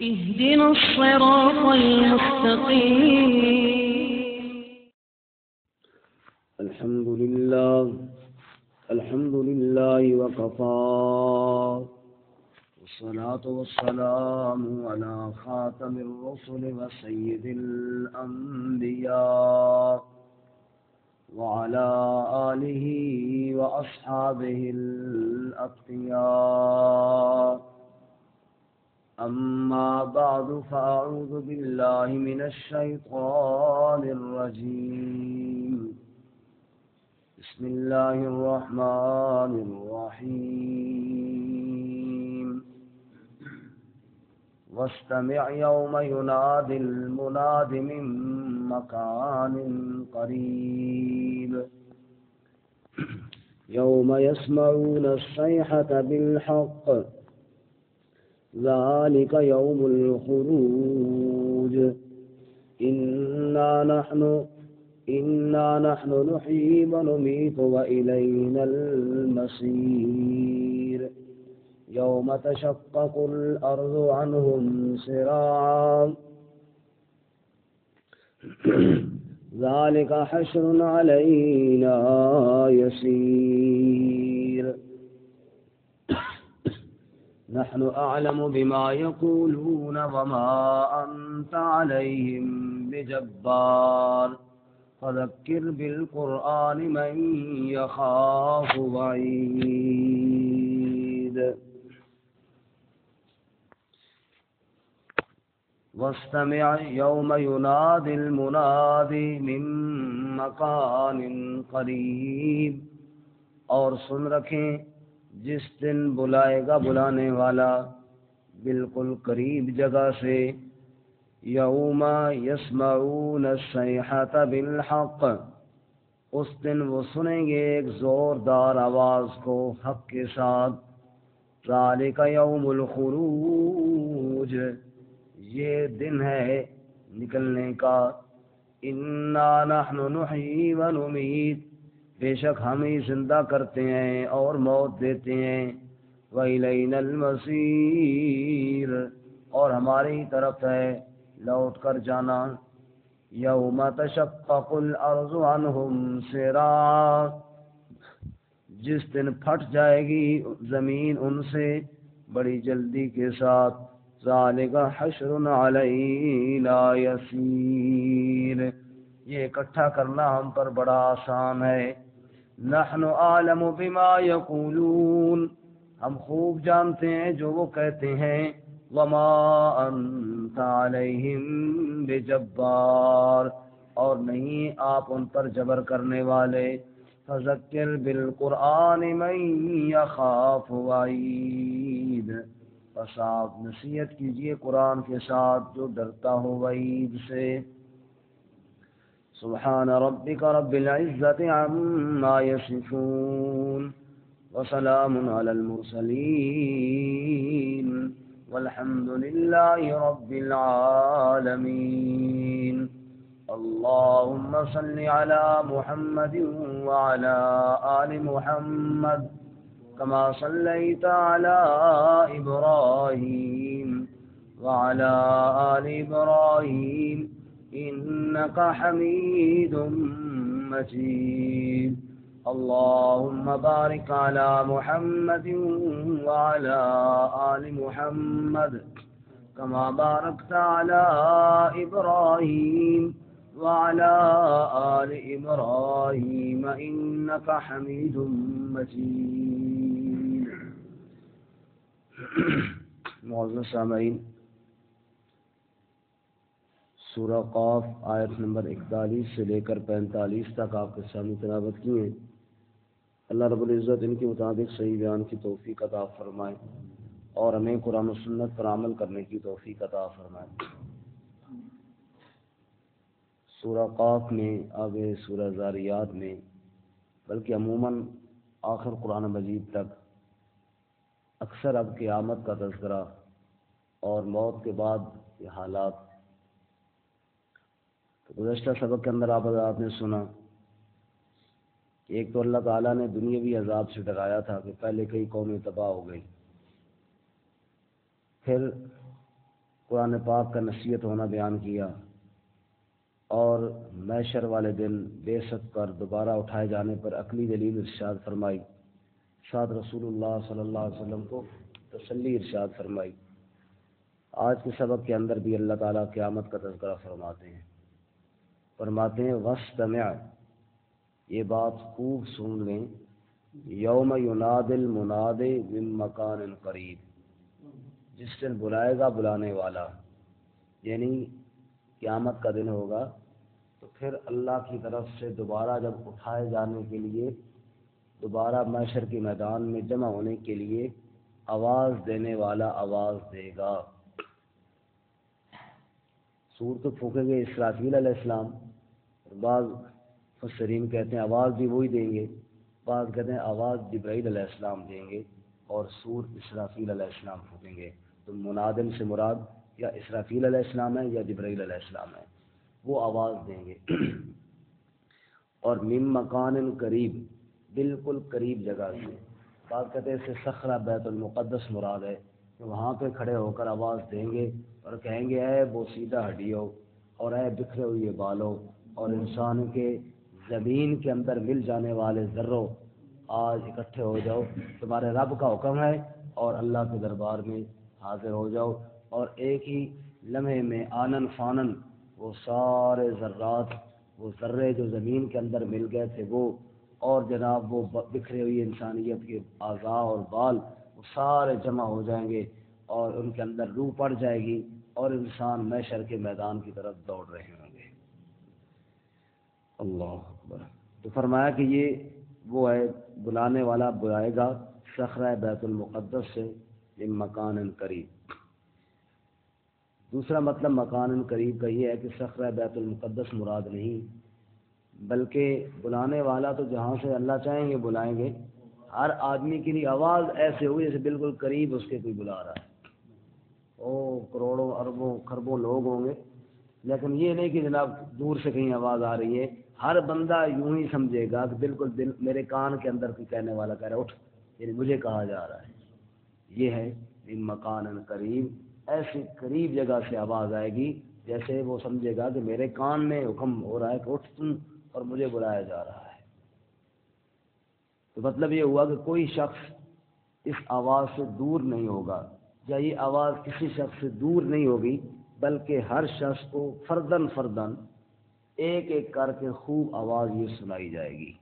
اهدنا الصراط المستقيم. الحمد لله وكفى، والصلاة والسلام على خاتم الرسل وسيد الأنبياء وعلى آله وأصحابه الأتقياء. أما بعد، فأعوذ بالله من الشيطان الرجيم. بسم الله الرحمن الرحيم. واستمع يوم ينادي المناد من مكان قريب. يوم يسمعون الصيحة بالحق، ذلك يوم الخروج. إنا نحن نحيي ونميت وإلينا المصير. يوم تشقق الأرض عنهم سراعا، ذلك حشر علينا يسير. نحن أعلم بما يقولون وما أنت عليهم بجبار، فذكر بالقرآن من يخاف وعيد. واستمع يوم ينادي المنادي من مكان قریب، اور سن رکھیں جس دن بلائے گا بلانے والا بالکل قریب جگہ سے. یوم یسمعون الصیحۃ بالحق، اس دن وہ سنیں گے ایک زوردار آواز کو حق کے ساتھ. ذالک یوم الخروج، یہ دن ہے نکلنے کا. انا نحن نحیی ونمیت، بے شک ہم ہی زندہ کرتے ہیں اور موت دیتے ہیں. وَإِلَيْنَا الْمَصِيرُ، اور ہماری طرف ہے لوٹ کر جانا. یوم تشقق الارض عنہم سراعا، جس دن پھٹ جائے گی زمین ان سے بڑی جلدی کے ساتھ. ذالک حشر علینا یسیر، یہ اکٹھا کرنا ہم پر بڑا آسان ہے. نحن اعلم بما یقولون، ہم خوب جانتے ہیں جو وہ کہتے ہیں. وما انت علیہم بجبار، اور نہیں آپ ان پر جبر کرنے والے. فذکر بالقرآن من یخاف وعید، بس آپ نصیحت کیجئے قرآن کے ساتھ جو ڈرتا ہو وعید سے. سبحان ربک رب العزة عما یصفون، وسلام علی المرسلین، والحمد للہ رب العالمین. اللهم صل على محمد وعلى آل محمد كما صليت على إبراهيم وعلى آل إبراهيم إنك حميد مجيد. اللهم بارك على محمد وعلى آل محمد كما باركت على إبراهيم وعلى آل إبراهيم إنك حميد مجيد. معزز سامعین، سورہ قاف آیت نمبر 41 سے لے کر 45 تک آپ کے سامنے تلاوت کی ہے. اللہ رب العزت ان کے مطابق صحیح بیان کی توفیق عطا فرمائے اور ہمیں قرآن و سنت پر عمل کرنے کی توفیق عطا فرمائے. سورہ قاف میں آگے سورہ ذاریات میں، بلکہ عموماً آخر قرآن مجید تک اکثر اب قیامت کا تذکرہ اور موت کے بعد یہ حالات. تو گزشتہ سبق کے اندر آپ حضرات نے سنا کہ ایک تو اللہ تعالیٰ نے دنیاوی عذاب سے ڈرایا تھا کہ پہلے کئی قومیں تباہ ہو گئی، پھر قرآن پاک کا نصیحت ہونا بیان کیا، اور محشر والے دن بے ست کر دوبارہ اٹھائے جانے پر عقلی دلیل ارشاد فرمائی، ساتھ رسول اللہ صلی اللہ علیہ وسلم کو تسلی ارشاد فرمائی۔ آج کے سبق کے اندر بھی اللہ تعالیٰ قیامت کا تذکرہ فرماتے ہیں وَاسْتَمِعْ، یہ بات خوب سن لیں، یوم یناد المناد من مکان قریب، جس دن بلائے گا بلانے والا، یعنی قیامت کا دن ہوگا تو پھر اللہ کی طرف سے دوبارہ جب اٹھائے جانے کے لیے، دوبارہ محشر کے میدان میں جمع ہونے کے لیے آواز دینے والا آواز دے گا۔ سور تو پھونکیں گے اسرافیل علیہ السلام، بعض مفسرین کہتے ہیں آواز بھی وہی دیں گے، بعض کہتے ہیں آواز جبرائیل علیہ السلام دیں گے اور سور اسرافیل علیہ السلام پھونکیں گے۔ تو منادن سے مراد یا اسرافیل علیہ السلام ہے یا جبرائیل علیہ السلام ہے، وہ آواز دیں گے۔ اور من مکان قریب، بالکل قریب جگہ سے، بعض کہتے ہیں اس سے صخرہ بیت المقدس مراد ہے، کہ وہاں پہ کھڑے ہو کر آواز دیں گے اور کہیں گے اے بوسیدہ ہڈیوں اور اے بکھرے ہوئے بالوں اور انسان کے زمین کے اندر مل جانے والے ذروں، آج اکٹھے ہو جاؤ، تمہارے رب کا حکم ہے اور اللہ کے دربار میں حاضر ہو جاؤ، اور ایک ہی لمحے میں آنن فانن وہ سارے ذرات، وہ ذرے جو زمین کے اندر مل گئے تھے وہ، اور جناب وہ بکھرے ہوئی انسانیت کے اعضاء اور بال، وہ سارے جمع ہو جائیں گے اور ان کے اندر روح پڑ جائے گی اور انسان محشر کے میدان کی طرف دوڑ رہے ہوں گے۔ اللہ اکبر۔ تو فرمایا کہ یہ وہ ہے بلانے والا بلائے گا صخرہ بیت المقدس سے من مکان قریب۔ دوسرا مطلب مکان قریب کا یہ ہے کہ صخرہ بیت المقدس مراد نہیں، بلکہ بلانے والا تو جہاں سے اللہ چاہیں گے بلائیں گے۔ ہر آدمی کے لیے آواز ایسے ہوئی جیسے بالکل قریب اس کے کوئی بلا رہا ہے، کروڑوں اربوں خربوں لوگ ہوں گے، لیکن یہ نہیں کہ جناب دور سے کہیں آواز آ رہی ہے، ہر بندہ یوں ہی سمجھے گا کہ بالکل دل میرے کان کے اندر کوئی کہنے والا کہہ رہا ہے اٹھ، یعنی مجھے کہا جا رہا ہے۔ یہ ہے من مکان قریب، ایسی قریب جگہ سے آواز آئے گی جیسے وہ سمجھے گا کہ میرے کان میں حکم ہو رہا ہے کہ اٹھ تم، اور مجھے بلایا جا رہا ہے۔ تو مطلب یہ ہوا کہ کوئی شخص اس آواز سے دور نہیں ہوگا، یا یہ آواز کسی شخص سے دور نہیں ہوگی، بلکہ ہر شخص کو فردن فردن ایک ایک کر کے خوب آواز یہ سنائی جائے گی۔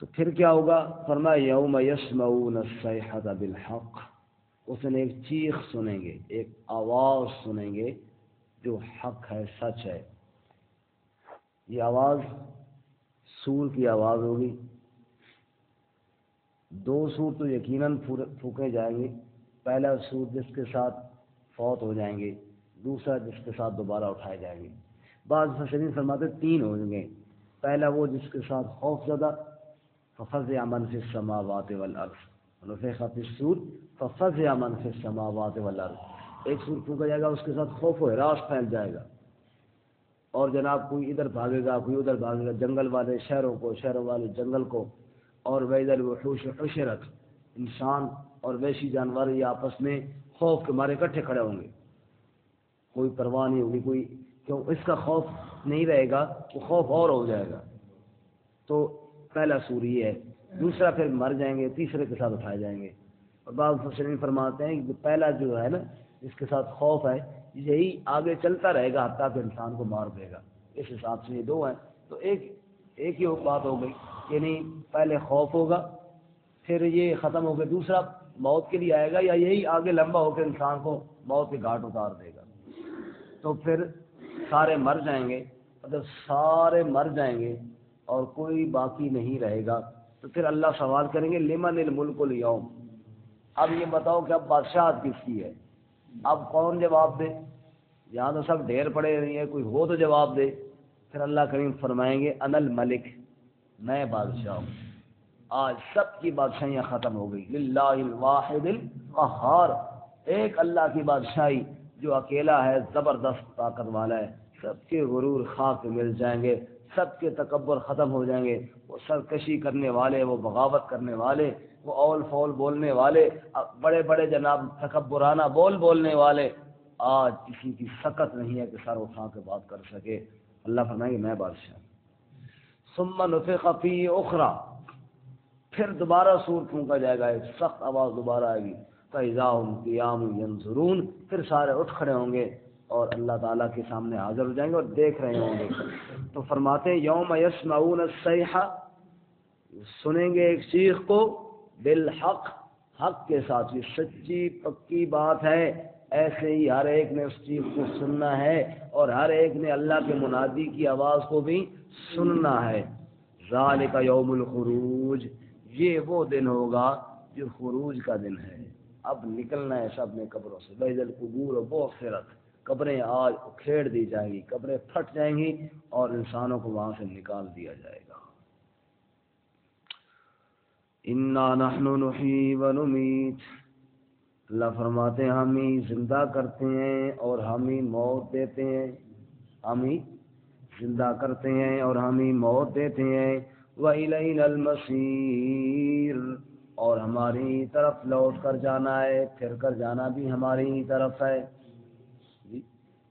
تو پھر کیا ہوگا؟ فرمایا یوم یسمعون الصیحۃ بالحق، اس نے ایک چیخ سنیں گے، ایک آواز سنیں گے جو حق ہے، سچ ہے۔ یہ آواز سور کی آواز ہوگی۔ دو سور تو یقیناً پھونکے جائیں گے، پہلا سور جس کے ساتھ فوت ہو جائیں گے، دوسرا جس کے ساتھ دوبارہ اٹھائے جائیں گے۔ بعض مفسرین فرماتے تین ہوں گے، پہلا وہ جس کے ساتھ خوف زدہ، ففزع من فی السماوات والارض ونفخ فی الصور ففزع من فی السماوات والارض، ایک سور پھونکا جائے گا، اس کے ساتھ خوف و ہراس پھیل جائے گا، اور جناب کوئی ادھر بھاگے گا کوئی ادھر بھاگے گا، جنگل والے شہروں کو، شہروں والے جنگل کو، اور وَإِذَا الْوُحُوشُ حُشِرَتْ، انسان اور وحشی جانور یہ آپس میں خوف کے مارے اکٹھے کھڑے ہوں گے، کوئی پرواہ نہیں ہوگی، کوئی کیوں اس کا خوف نہیں رہے گا، وہ خوف اور ہو جائے گا۔ تو پہلا سور یہ ہے، دوسرا پھر مر جائیں گے، تیسرے کے ساتھ اٹھائے جائیں گے۔ اور بعض مفسرین فرماتے ہیں کہ پہلا جو ہے نا اس کے ساتھ خوف ہے، یہی آگے چلتا رہے گا حتیٰ کہ انسان کو مار دے گا، اس حساب سے یہ دو ہیں۔ تو ایک ہی بات ہو گئی، یعنی پہلے خوف ہوگا پھر یہ ختم ہو گیا، دوسرا موت کے لیے آئے گا، یا یہی آگے لمبا ہو کے انسان کو موت کے گھاٹ اتار دے گا۔ تو پھر سارے مر جائیں گے، اگر سارے مر جائیں گے اور کوئی باقی نہیں رہے گا تو پھر اللہ سوال کریں گے لمن الملک اليوم، اب یہ بتاؤ کہ اب بادشاہت کس کی ہے؟ اب کون جواب دے؟ یہاں تو سب ڈھیر پڑے نہیں ہے، کوئی ہو تو جواب دے۔ پھر اللہ کریم فرمائیں گے انا الملک، میں بادشاہ ہوں، آج سب کی بادشاہیاں ختم ہو گئی، للہ الواحد القہار، ایک اللہ کی بادشاہی جو اکیلا ہے، زبردست طاقت والا ہے، سب کے غرور خاک مل جائیں گے، سب کے تکبر ختم ہو جائیں گے، وہ سرکشی کرنے والے، وہ بغاوت کرنے والے وہ اول فول بولنے والے، بڑے بڑے جناب تکبرانہ بولنے والے، آج کسی کی سکت نہیں ہے کہ سر اٹھا کے بات کر سکے۔ اللہ فرمائے کہ میں بادشاہ۔ ثم نفخ فیہ اخری، پھر دوبارہ سور پھونکا جائے گا، ایک سخت آواز دوبارہ آئے گی، فاذا هم قیام ینظرون، پھر سارے اٹھ کھڑے ہوں گے اور اللہ تعالیٰ کے سامنے حاضر ہو جائیں گے اور دیکھ رہے ہوں گے۔ تو فرماتے ہیں یوم یسمعون الصیحہ، سنیں گے ایک چیخ کو، بالحق، حق کے ساتھ، یہ سچی پکی بات ہے، ایسے ہی ہر ایک نے اس چیخ کو سننا ہے اور ہر ایک نے اللہ کے منادی کی آواز کو بھی سننا ہے۔ ذالک یوم الخروج، یہ وہ دن ہوگا جو خروج کا دن ہے، اب نکلنا ہے سب نے قبروں سے۔ بعض القبور بعثرت، قبریں آج اکھیڑ دی جائیں گی، قبریں پھٹ جائیں گی اور انسانوں کو وہاں سے نکال دیا جائے گا۔ انا نحن نحیی ونمیت، اللہ فرماتے ہیں ہم ہی زندہ کرتے ہیں اور ہم ہی موت دیتے ہیں، ہم ہی زندہ کرتے ہیں اور ہم ہی موت دیتے ہیں۔ وَإِلَيْنَا الْمَصِيرُ، اور ہماری طرف لوٹ کر جانا ہے، پھر کر جانا بھی ہماری ہی طرف ہے۔ جی،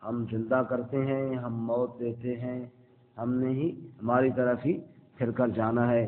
ہم زندہ کرتے ہیں، ہم موت دیتے ہیں، ہم نے ہی ہماری طرف ہی پھر کر جانا ہے۔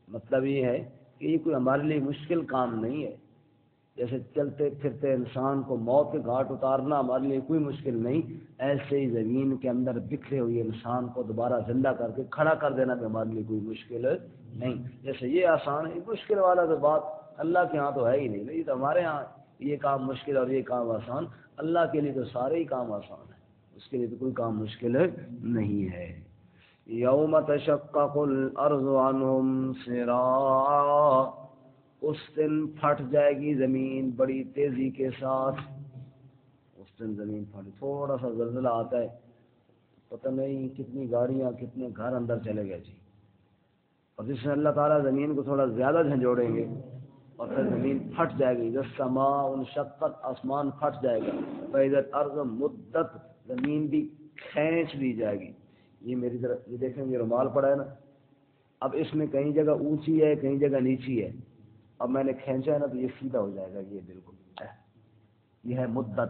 مطلب یہ ہے کہ یہ کوئی ہمارے لیے مشکل کام نہیں ہے، جیسے چلتے پھرتے انسان کو موت کے گھاٹ اتارنا ہمارے لیے کوئی مشکل نہیں، ایسے ہی زمین کے اندر بکھرے ہوئے انسان کو دوبارہ زندہ کر کے کھڑا کر دینا بھی ہمارے لیے کوئی مشکل نہیں۔ جیسے یہ آسان ہے، مشکل والا تو بات اللہ کے ہاں تو ہے ہی نہیں، تو ہمارے ہاں یہ کام مشکل اور یہ کام آسان، اللہ کے لیے تو سارے ہی کام آسان ہیں، اس کے لیے تو کوئی کام مشکل نہیں ہے۔ یوم تشقق الارض عنہم سراعا، اس دن پھٹ جائے گی زمین بڑی تیزی کے ساتھ، اس دن زمین پھٹ، تھوڑا سا زلزلہ آتا ہے پتہ نہیں کتنی گاڑیاں کتنے گھر اندر چلے گئے جی، اور جس میں اللہ تعالیٰ زمین کو تھوڑا زیادہ جھنجھوڑیں گے اور پھر زمین پھٹ جائے گی، جس سماء انشقت، آسمان پھٹ جائے گا، فاذا الارض مدت، زمین بھی کھینچ لی جائے گی۔ یہ میری طرف یہ دیکھیں، یہ رومال پڑا ہے نا، اب اس میں کہیں جگہ اونچی ہے کہیں جگہ نیچی ہے، اب میں نے کھینچا ہے نا تو یہ سیدھا ہو جائے گا، یہ بالکل یہ ہے مدت،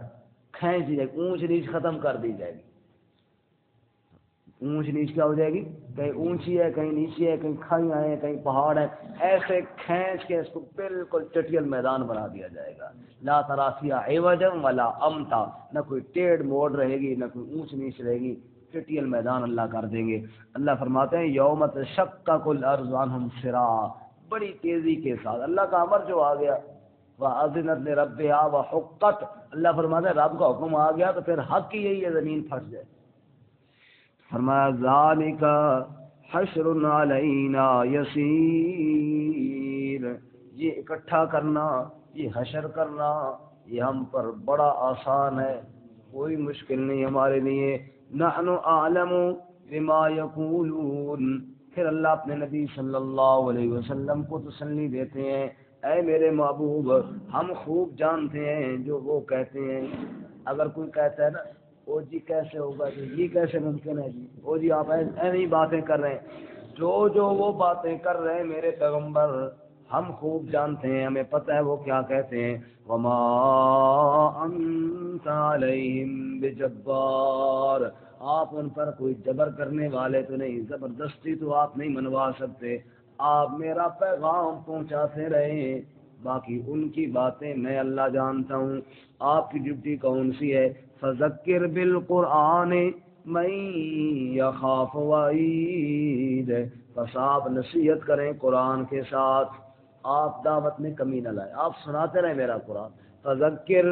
کھینچ دی جائے گی، اونچ نیچ ختم کر دی جائے گی۔ اونچ نیچ کیا ہو جائے گی، کہیں اونچی ہے کہیں نیچی ہے، کہیں کھائیاں ہیں کہیں پہاڑ ہیں، ایسے کھینچ کے اس کو بالکل چٹیل میدان بنا دیا جائے گا۔ لا تری فیہا عوجا ولا امتا، نہ کوئی ٹیڑھ موڑ رہے گی نہ کوئی اونچ نیچ رہے گی، چٹیل میدان اللہ کر دیں گے۔ اللہ فرماتے ہیں یوم تشقق الارض عنہم سراعا، بڑی تیزی کے ساتھ، اللہ کا امر جو آ گیا، وَأَذِنَتْ لِرَبِّهَا وَحُقَّتْ، اللہ فرماتا ہے رب کا حکم آ گیا تو پھر حق ہی یہی ہے زمین پھٹ جائے۔ فرمایا ذَلِكَ حَشْرٌ عَلَيْنَا يَسِيرٌ، یہ اکٹھا کرنا، یہ حشر کرنا، یہ ہم پر بڑا آسان ہے، کوئی مشکل نہیں ہمارے لیے۔ نحن اعلم بما یقولون، پھر اللہ اپنے نبی صلی اللہ علیہ وسلم کو تسلی دیتے ہیں، اے میرے محبوب، ہم خوب جانتے ہیں جو وہ کہتے ہیں۔ اگر کوئی کہتا ہے نا او جی کیسے ہوگا جی، یہ کیسے ممکن ہے جی، او جی آپ ایسی باتیں کر رہے ہیں، جو وہ باتیں کر رہے ہیں میرے پیغمبر ہم خوب جانتے ہیں، ہمیں پتہ ہے وہ کیا کہتے ہیں۔ وما انت علیہم بجبار، آپ ان پر کوئی جبر کرنے والے تو نہیں، زبردستی تو آپ نہیں منوا سکتے، آپ میرا پیغام پہنچاتے رہے، باقی ان کی باتیں میں اللہ جانتا ہوں۔ آپ کی ڈیوٹی کون سی ہے؟ فذکر بالقرآن من یخاف وعید، بس آپ نصیحت کریں قرآن کے ساتھ، آپ دعوت میں کمی نہ لائیں، آپ سناتے رہیں میرا قرآن۔ فذکر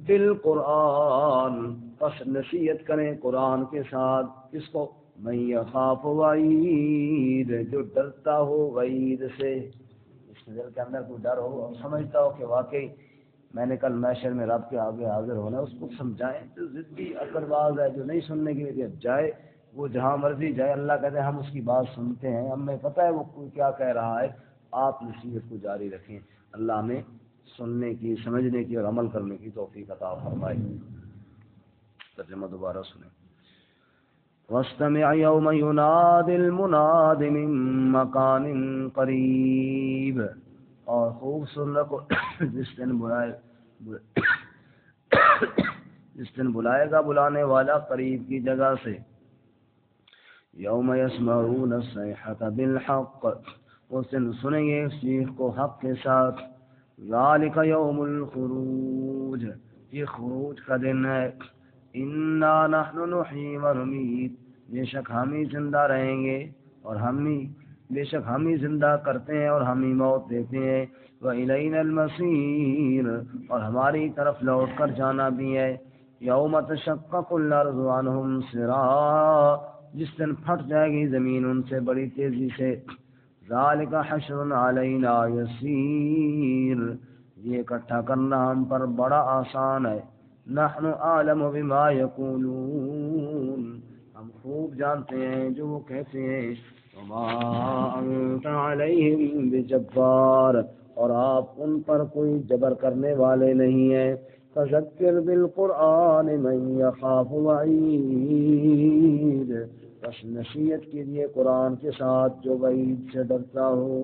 بالقرآن، بس نصیحت کریں قرآن کے ساتھ، کس کو؟ من یخاف وعید، جو ڈرتا ہو وعید سے، اس دل کے اندر کوئی ڈر ہو، سمجھتا ہو کہ واقعی میں نے کل محشر میں رب کے آگے حاضر ہونا، اس کو سمجھائیں۔ جو ضدی عقل باز ہے، جو نہیں سننے کے لیے جائے، وہ جہاں مرضی جائے، اللہ کہتے ہیں ہم اس کی بات سنتے ہیں، ہمیں پتہ ہے وہ کیا کہہ رہا ہے، آپ نصیحت کو جاری رکھیں۔ اللہ ہمیں سننے کی، سمجھنے کی اور عمل کرنے کی توفیق عطا فرمائے۔ ترجمہ دوبارہ سنیں۔ وَاسْتَمِعْ يَوْمَ يُنَادِ الْمُنَادِ مِن مَّكَانٍ قَرِيبٍ، اور خوب سن رکھو جس دن بلائے گا بلانے والا قریب کی جگہ سے. یوم یسمعون الصیحۃ بالحق، اس دن سنیں گے اس چیخ کو حق کے ساتھ. ذالک یوم الخروج، یہ خروج کا دن ہے. انا نحن نحیی و نمیت، بے شک ہم ہی زندہ رہیں گے اور بے شک ہم ہی زندہ کرتے ہیں اور ہم ہی موت دیتے ہیں. وَإِلَيْنَا الْمَصِيرُ، اور ہماری طرف لوٹ کر جانا بھی ہے. یوم تشقق الارض عنہم سراء، جس دن پھٹ جائے گی زمین ان سے بڑی تیزی سے. ذالک حشر علینا یسیر، یہ اکٹھا کرنا ہم پر بڑا آسان ہے. نحن اعلم بما یقولون، ہم خوب جانتے ہیں جو وہ کہتے ہیں. وما انت علیہم بجبار، اور آپ ان پر کوئی جبر کرنے والے نہیں ہیں. فذکر بالقرآن من یخاف وعید، بس نصیحت کیجیے قرآن کے ساتھ جو وعید سے ڈرتا ہو.